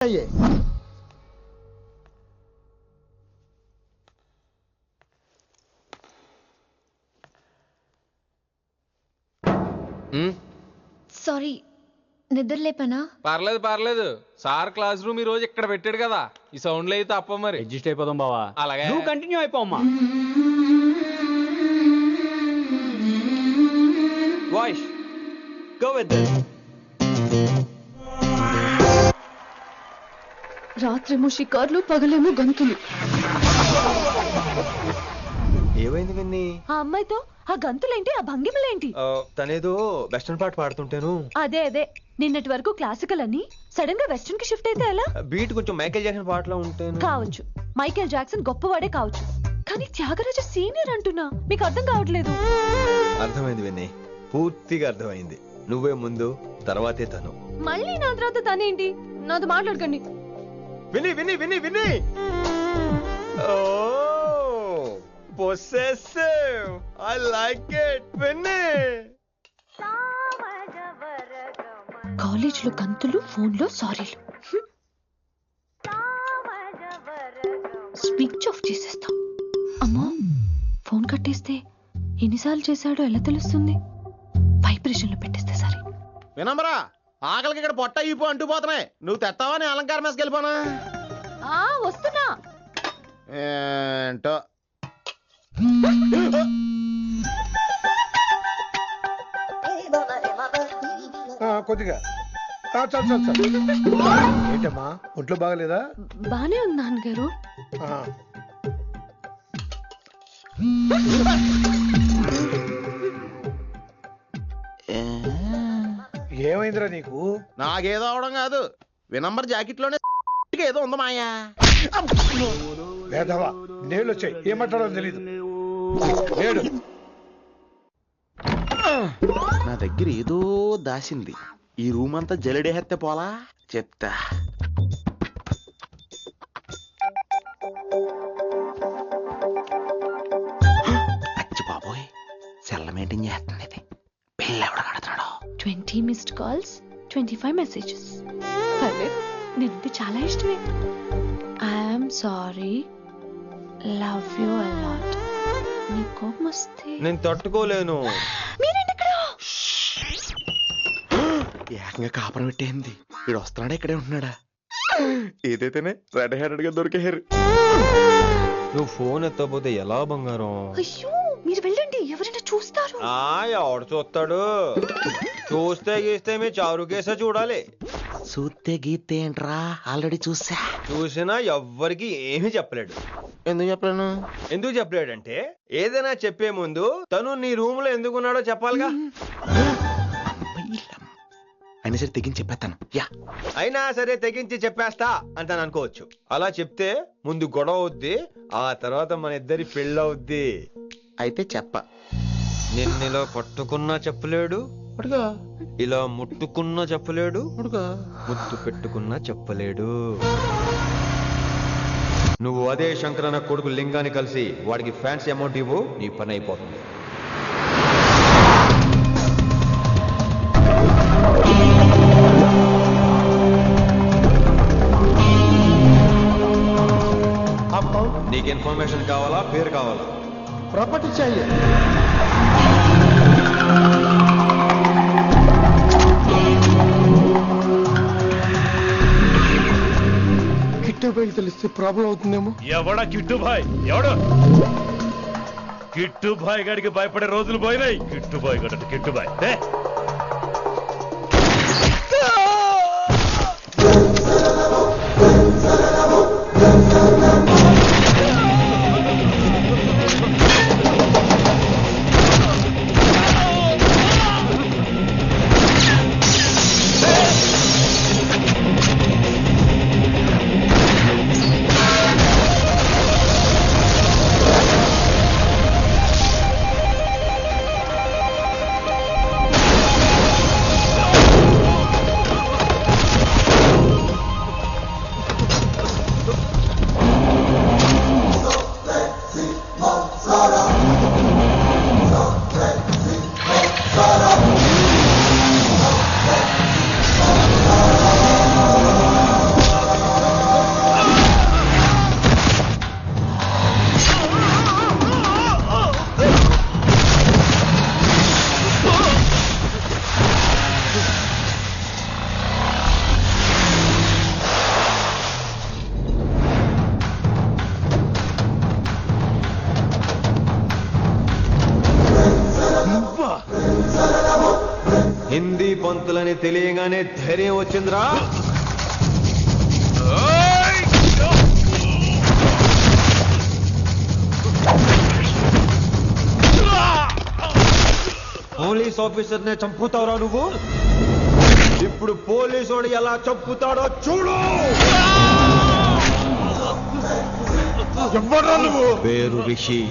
అయ్యే సారీ, నిద్రలేపనా? పర్లేదు sir class room ఈ రోజు ఇక్కడ పెట్టాడు కదా, ఈ సౌండ్లు అయితే తప్ప మరి అడ్జస్ట్ అయిపోదాం బావా. అలాగే నువ్వు కంటిన్యూ అయిపోమ్మా. Voice go with this. రాత్రేమో షికార్లు, పగలేమో గంతులు. ఏమైంది విన్ని? ఆ అమ్మాయితో ఆ గంతులేంటి, ఆ భంగిమలేంటి? తనేదో వెస్టర్న్ పాట పాడుతుంటేను. అదే నిన్నటి వరకు క్లాసికల్ అని సడన్ గా వెస్టర్న్ కి షిఫ్ట్ అయితే ఎలా? బీట్ కొంచెం మైకేల్ జాక్సన్ పాటలో ఉంటేను. కావచ్చు, మైకేల్ జాక్సన్ గొప్పవాడే కావచ్చు, కానీ త్యాగరాజ సీనియర్ అంటున్నా. మీకు అర్థం కావట్లేదు. అర్థమైంది విన్ని, పూర్తిగా అర్థమైంది. నువ్వే ముందు, తర్వాతే తను. మళ్ళీ నా తర్వాత తనేంటి? నాతో మాట్లాడకండి. విని విని విని విని possessive. I like it. విని కాలేజ్ లో గంతులు, ఫోన్ లో సారీలు. స్విచ్ ఆఫ్ చేసేస్తా. అమ్మో, ఫోన్ కట్టేస్తే ఎన్నిసార్లు చేశాడో ఎలా తెలుస్తుంది? వైబ్రేషన్ లో పెట్టేస్తే సరే. వినమ్రా, ఆకలికి ఇక్కడ పొట్ట ఈపు అంటుపోతున్నాయి. నువ్వు తెస్తావా? నేను అలంకారం వేసుకెళ్ళిపోనా? వస్తున్నా. ఏంటో కొద్దిగా చాలు. ఏంటమ్మా, ఒంట్లో బాగలేదా? బానే ఉంది నాన్నగారు. ఏమైందిరా నీకు? నాకేదో అవడం కాదు, వినంబర్ జాకెట్ లోనే ఏదో ఉంది మాయా. లేదవా, నీళ్ళు వచ్చాయి, ఏం మాట్లాడాలో తెలీదు. లేడు. నా దగ్గర ఏదో దాసింది. ఈ రూమ్ అంతా జలడేహెత్తే పోలా చెప్తా. అచ్చి బాబోయ్, సెల్ల మెయింటైన్ చేస్తుంది ఇది. పిల్ల ఎవడ కడుతున్నాడు? 20 మిస్డ్ కాల్స్, 25 మెసేజెస్. పర్లేదు, నిన్నంటే చాలా ఇష్టమే. I'm sorry, love you a lot. నీ కోపం వస్తే నేను తట్టుకోలేను. మీరేంటి ఇక్కడ? ఏకంగా కాపురం పెట్టేంది. వీడు వస్తున్నాడా, ఇక్కడే ఉంటున్నాడా? ఏదైతేనే రెడ్ హ్యాండెడ్ గా దొరికారు. నువ్వు ఫోన్ ఎత్తకపోతే ఎలా బంగారం? అయ్యో, మీరు వెళ్ళండి, ఎవరైనా చూస్తారు. ఎవడు చూస్తాడు? చూస్తే గీస్తే మీ చారు కేసే చూడాలి. చూస్తే గీతే ఏంట్రా, ఆల్రెడీ చూసినా ఎవ్వరికి ఏమీ చెప్పలేడు. ఎందుకు చెప్పలేను? చెప్పలేడంటే ఏదైనా చెప్పే ముందు తను నీ రూమ్ లో ఎందుకున్నాడో చెప్పాలిగా. అయినా సరే తెగించి చెప్పేస్తాను. అయినా సరే తెగించి చెప్పేస్తా అంటాను అనుకోవచ్చు. అలా చెప్తే ముందు గొడవ అవుద్ది, ఆ తర్వాత మన ఇద్దరి పెళ్ళవుద్ది. అయితే చెప్ప. నిన్నిలా పట్టుకున్నా చెప్పలేడు, ఇలా ముట్టుకున్నా చెప్పలేడు, ముద్దు పెట్టుకున్నా చెప్పలేడు. నువ్వు అదే శంకరన్న కొడుకు లింగాన్ని కలిసి వాడికి ఫ్యాన్సీ అమౌంట్ ఇవ్వు, నీ పని అయిపోతుంది. నీకు ఇన్ఫర్మేషన్ కావాలా, పేరు కావాలా? ప్రాపర్టీ चाहिए. కిట్టుబాయి తెలిస్తే ప్రాబ్లం అవుతుందేమో. ఎవడా కిట్టుబాయ్? ఎవడు కిట్టుబాయ్ గడికి భయపడే రోజులు పోయినాయి. కిట్టుబాయ్ గడ కిట్టుబాయ్ కావాలని తెలియగానే ధైర్యం వచ్చిందిరా. పోలీస్ ఆఫీసర్ నే చంపుతావురా నువ్వు. ఇప్పుడు పోలీసోడు ఎలా చంపుతాడో చూడు. ఎవడ్రా నువ్వు? పేరు Rishi,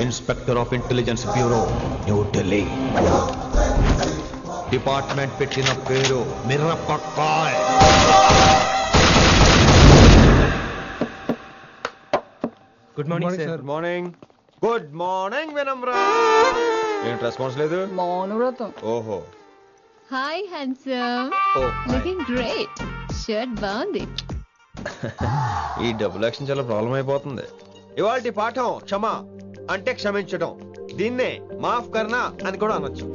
inspector of intelligence bureau, New Delhi. Department పెట్టిన పేరు మిర్రపక్కాయ్. Good morning sir. Good morning. Good morning Vinamra. ఏంటి రెస్పాన్స్ లేదు? మౌనవ్రతం. ఓహో. Hi handsome, oh looking great. Shirt బాగుంది. ఈ డబుల్ యాక్షన్ చాలా ప్రాబ్లం అయిపోతుంది. ఇవాల్టి పాఠం క్షమ అంటే క్షమించడం. దీన్నే మాఫ్ కర్నా అని కూడా అనొచ్చు.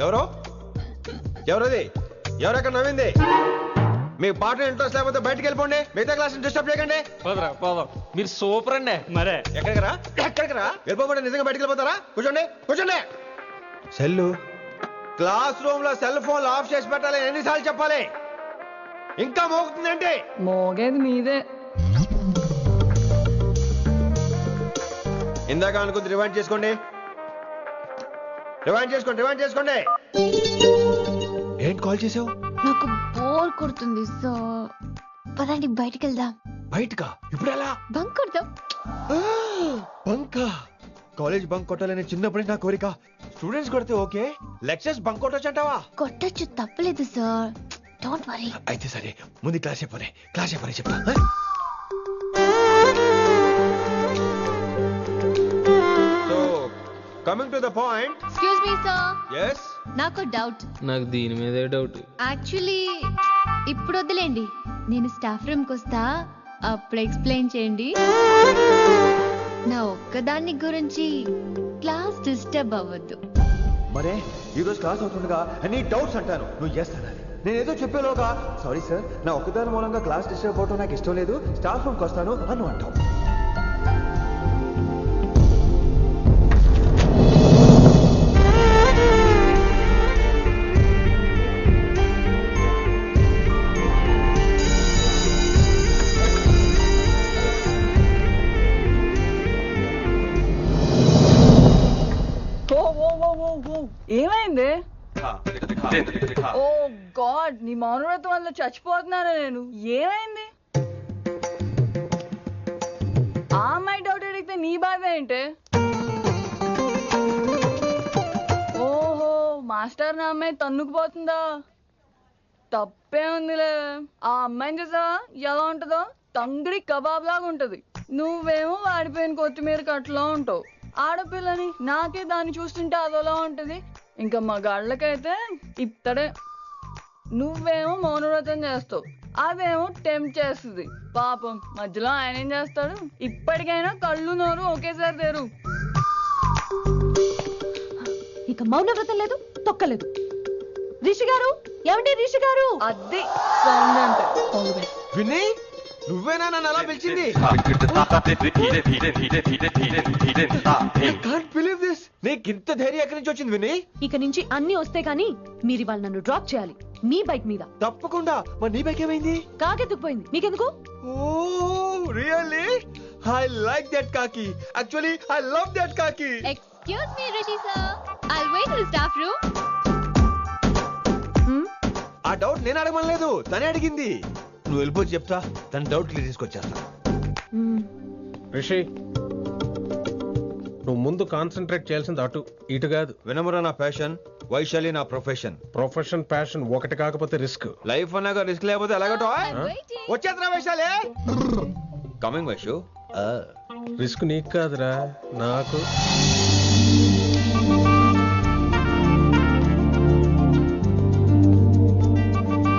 ఎవరో ఎవరది? ఎవరెక్కడ నవ్వింది? మీ పాట ఇంట్రెస్ట్ లేకపోతే బయటకు వెళ్ళిపోండి. మిగతా క్లాస్ డిస్టర్బ్ చేయకండి. పోదరా పోదాం. మీరు సూపర్ అండి. మరే ఎక్కడికి రా? ఎక్కడికి రా? వెళ్ళిపోమంటే నిజంగా బయటకు వెళ్ళిపోతారా? కూర్చోండి కూర్చోండి. సెల్లు క్లాస్ రూమ్ లో సెల్ ఫోన్ ఆఫ్ చేసి పెట్టాలి. ఎన్నిసార్లు చెప్పాలి? ఇంకా మోగుతుందంటే మోగేది మీదే. ఇందాక అనుకుంది రివైండ్ చేసుకోండి. రివైండ్ చేసుకోండి. రివైండ్ చేసుకోండి. ఏంటి కాల్ చేసావు? నాకు బోర్ కొడుతుంది, సో పదండి బయటికి వెళ్దాం. బయటకా? ఇప్పుడు ఎలా? బంక్ కొడదాం. బంకా? కాలేజ్ బంక్ కొట్టాలని చిన్నప్పటి నా కోరిక. స్టూడెంట్స్ కొడితే ఓకే, లెక్చర్స్ బంక్ కొట్టొచ్చు అంటావా? కొట్టచ్చు, తప్పలేదు సార్. Don't worry. అయితే సరే, ముందు క్లాస్ చెప్పనే. క్లాస్ చెప్పనే చెప్తా. So coming to the point. Excuse me sir, yes నాకు డౌట్. నాకు దీని మీదే డౌట్. యాక్చువల్లీ ఇప్పుడు వద్దులేండి, నేను స్టాఫ్ రూమ్కి వస్తా, అప్పుడు ఎక్స్ప్లెయిన్ చేయండి. నా ఒక్కదాన్ని గురించి క్లాస్ డిస్టర్బ్ అవ్వద్దు. మరే ఈ రోజు క్లాస్ అవుతుండగా అన్ని డౌట్స్ అంటాను, నువ్వు ఎస్ అనాలి. నేను ఏదో చెప్పేలోగా సారీ సార్, నా ఒక్కదాని మూలంగా క్లాస్ డిస్టర్బ్ అవటం నాకు ఇష్టం లేదు, స్టాఫ్ రూమ్కి వస్తాను అని అంటావు. ఏమైంది? ఓ గాడ్, నీ మౌనవ్రతం వల్ల చచ్చిపోతున్నాను నేను. ఏమైంది? ఆ అమ్మాయి డౌట్ అడిగితే నీ బాధ ఏంటి? ఓహో, మాస్టర్ నా అమ్మాయి తన్నుకుపోతుందా? తప్పే ఉందిలే. ఆ అమ్మాయిని చూసావా ఎలా ఉంటుందో? తంగిడి కబాబ్ లాగా ఉంటది. నువ్వేమో వాడిపోయిన కొత్తిమీర కట్లా ఉంటావు. ఆడపిల్లని నాకే దాన్ని చూస్తుంటే అదోలా ఉంటది. ఇంకా మగాళ్ళకైతే ఇత్తడే. నువ్వేమో మౌనవ్రతం చేస్తావు, అదేమో టెంప్ట్ చేస్తుంది. పాపం మధ్యలో ఆయన ఏం చేస్తాడు? ఇప్పటికైనా కళ్ళు నోరు ఒకేసారి తెరు. ఇక మౌనవ్రతం లేదు, తొక్కలేదు. రిషి గారు, ఏమండి రిషి గారు? అది సౌండ్ అంటే. విని నువ్వేనా నన్ను అలా పిలిచింది? నీకింత ధైర్యం ఎక్కడి నుంచి వచ్చింది విని? ఇక నుంచి అన్ని వస్తే గానీ మీరు ఇవాళ నన్ను డ్రాప్ చేయాలి, మీ బైక్ మీద. తప్పకుండా. మరి నీ బైక్ ఏమైంది? కాకెత్తుకుపోయింది. మీకెందుకు? Oh really? I like that కాకి. యాక్చువల్లీ ఐ లవ్ దట్ కాకి. Excuse me Rishi sir, I'll wait in staff room. ఆ డౌట్ నేను అడగమనలేదు, తనే అడిగింది. నువ్వు వెళ్ళిపోయి చెప్తా, తన డౌట్ క్లియర్ తీసుకొచ్చేస్తా. రిషి, నువ్వు ముందు కాన్సన్ట్రేట్ చేయాల్సింది అటు ఇటు కాదు. వినమ్ర నా ప్యాషన్, వైశాలి నా ప్రొఫెషన్. ప్రొఫెషన్ ప్యాషన్ ఒకటి కాకపోతే రిస్క్. లైఫ్ అన్నాక రిస్క్ లేకపోతే ఎలాగటో? వచ్చేద్రా వైశాలి. కమింగ్ వైషు. రిస్క్ నీకు కాదురా, నాకు.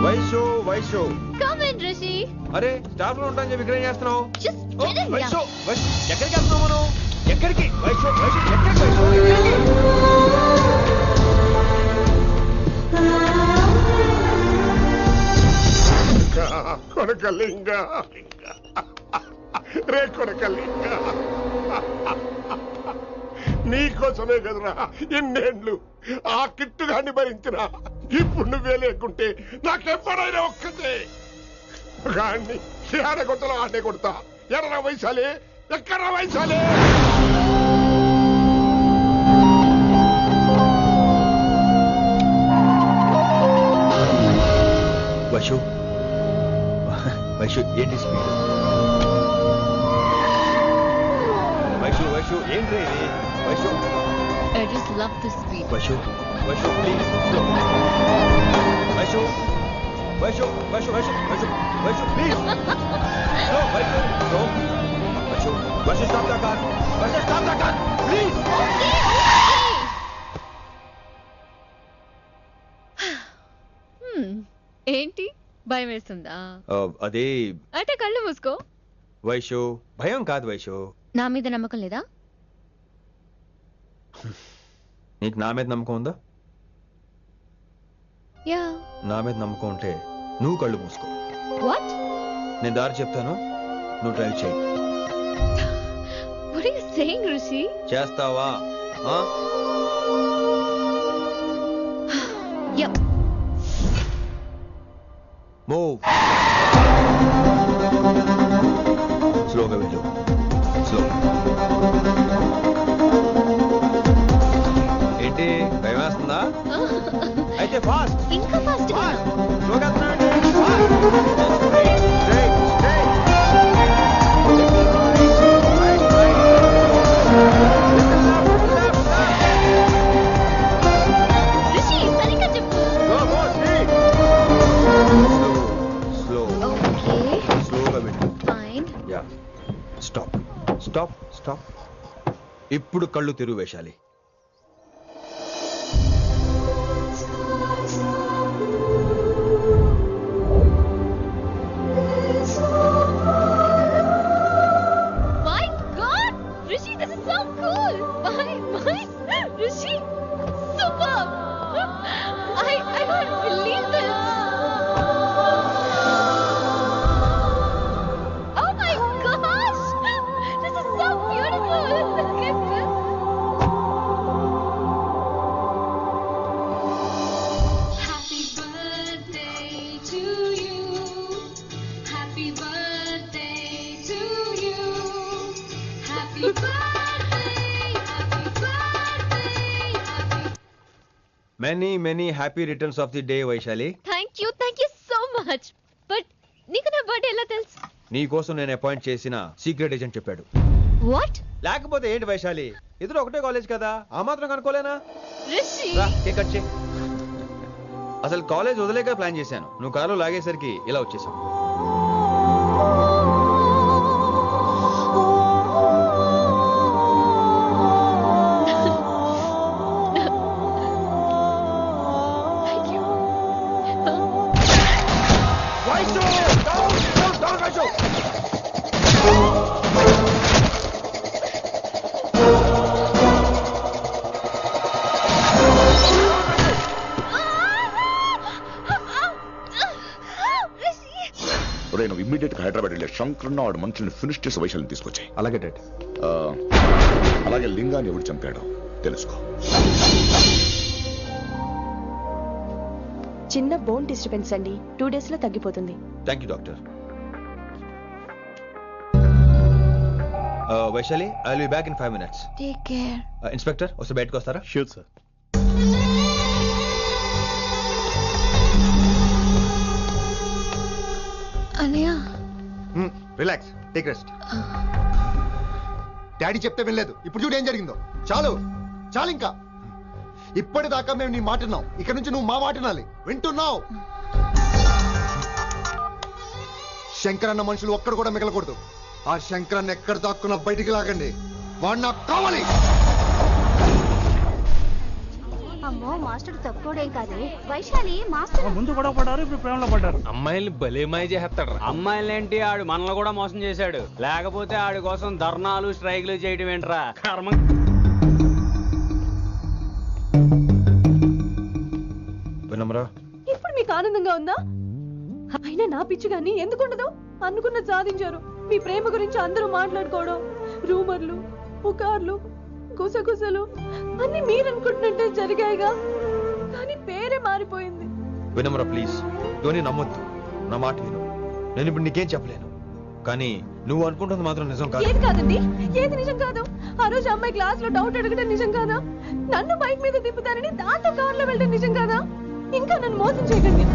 వైషు వైషు. Come in Rishi. అరే స్టాఫ్ లో ఉంటాను చెప్పి ఇక్కడ ఏం చేస్తున్నావు? Just oh, get in. Vaishu Vaishu ఎక్కడికి వెళ్తున్నావు మనం? ఎక్కడికి? వైషు వైషు ఎక్కడికి? వైషు కొడకలింగ రే కొడకల్లి నీకోసమే కదరా ఎన్నేళ్ళు ఆ కిట్టుగాన్ని భరించినా. ఇప్పుడు నువ్వే లేకుంటే నాకెప్పుడైనా ఒక్కతే గాన్ని ఆడగొట్టలో ఆడే కొడతా. ఎర్ర వయసాలే ఎక్కడ వయసాలే. వైషు వైషు ఏంటి స్పీడ్? వైషు వైషు ఏంటి ఇది? Vaishu I just love this speed. Vaishu Vaishu please slow. Vaishu Vaishu Vaishu Vaishu Vaishu Vaishu please slow. Vaishu slow. Vaishu Vaishu stop the car. Vaishu stop the car please. ఏంటి భయం వేస్తుందా? అదే అంటే కళ్ళు మూసుకో. వైషు భయం కాదు వైషు. నా మీద నమ్మకం లేదా? నీకు నా మీద నమ్మకం ఉందా? యా. నా మీద నమ్మకం ఉంటే నువ్వు కళ్ళు మూసుకో. వాట్? నేను దారి చెప్తాను, నువ్వు డ్రైవ్ చేయి. What are you saying, Rishi? చేస్తావా? Yep. మూవ్. స్లోగా వెళ్ళు. స్లో. ఏంటి భయం వేస్తుందా? అయితే ఫాస్ట్. ఇంకా ఫాస్ట్ గా. స్లోగా వెళ్తున్నానండి. Fast. Straight straight. Right right. Rishi సరిగ్గా చెప్పు. Go go straight. Slow. Okay. స్లోగా వెళ్ళు. Fine. Yeah. Stop stop stop. ఇప్పుడు కళ్ళు తెరువు Vaishali. My God, Rishi, this is so cool. My, Rishi, superb. I can't believe this. Oh my gosh, this is so beautiful. Look at this. Happy birthday to you. Happy birthday to you. Happy birthday, happy birthday, happy. Many many happy returns of the day Vaishali. Thank you so much. But నీకు నా birthday ఎలా తెలుసు? నీ కోసం నేను appoint చేసిన secret agent చెప్పాడు. What? లేకపోతే ఏంటి వైశాలి, ఇద్దరు ఒకటే కాలేజ్ కదా, ఆ మాత్రం కనుకోలేనా? Rishi. రా కేక్ కట్ చేయి. అసలు కాలేజ్ వదిలేక ప్లాన్ చేశాను, నువ్వు కారు లాగేసరికి ఇలా వచ్చేసావు. Thank you. ఒరే నువ్వు ఇమ్మీడియట్ గా హైదరాబాద్ వెళ్ళే శంకరన్న వాడు మనుషుల్ని ఫినిష్ చేసి వైశాలిని తీసుకొచ్చాయి. అలాగే డాడ్. అలాగే లింగాన్ని ఎవడు చంపాడో తెలుసుకో. చిన్న బోన్ డిస్టర్బెన్స్ అండి, 2 days లో తగ్గిపోతుంది. Thank you doctor. Vaishali, I will be back in 5 minutes. Take care. Inspector ఒకసారి బయటకు వస్తారా? Sure sir. అన్నయ్య. Relax, take rest. డాడీ చెప్తే వినలేదు, ఇప్పుడు చూడు ఏం జరిగిందో. చాలు చాలు, ఇంకా ఇప్పటిదాకా మేము నీ మాట విన్నాం, ఇక్కడ నుంచి నువ్వు మా మాట వినాలి. వింటున్నావు? శంకరన్న మనుషులు ఒక్కడు కూడా మిగలకూడదు. ఆ శంకరన్న ఎక్కడ దాక్కున్నా బయటికి లాగండి, వాడు నాకు కావాలి. అమ్మో మాస్టర్ తక్కువడేం కాదే. వైశాలి మాస్టర్ ముందు గొడవ పడ్డారు, ఇప్పుడు ప్రేమలో పడ్డారు. అమ్మాయిల్ని భలే మాయ చేస్తాడు. అమ్మాయిలేంటి, ఆడు మనల్ని కూడా మోసం చేశాడు. లేకపోతే ఆడి కోసం ధర్నాలు స్ట్రైక్లు చేయడం ఏంట్రా కర్మ. వినమ్రా, ఇప్పుడు మీకు ఆనందంగా ఉందా? అయినా నా పిచ్చి గాని ఎందుకుండదు? అనుకున్న సాధించారు, మీ ప్రేమ గురించి అందరూ మాట్లాడుకోవడం, రూమర్లు, పుకార్లు, గుసగుసలు అన్ని మీరనుకుంటున్నట్టే జరిగాయిగా. కానీ పేరే మారిపోయింది. వినమ్ర ప్లీజ్, ధోని నమ్మొద్దు, నా మాట విను. నేను ఇప్పుడు నీకేం చెప్పలేను, కానీ నువ్వు అనుకుంటుంది మాత్రం నిజం కాదు. ఏది కాదండి, ఏది నిజం కాదు? ఆ రోజు అమ్మాయి క్లాస్ లో డౌట్ అడగడం నిజం కాదా? నన్ను బైక్ మీద తిప్పుతానని దాంతో కార్ లో వెళ్ళడం నిజం కాదా? ఇంకా నన్ను మోసం చేయకండి.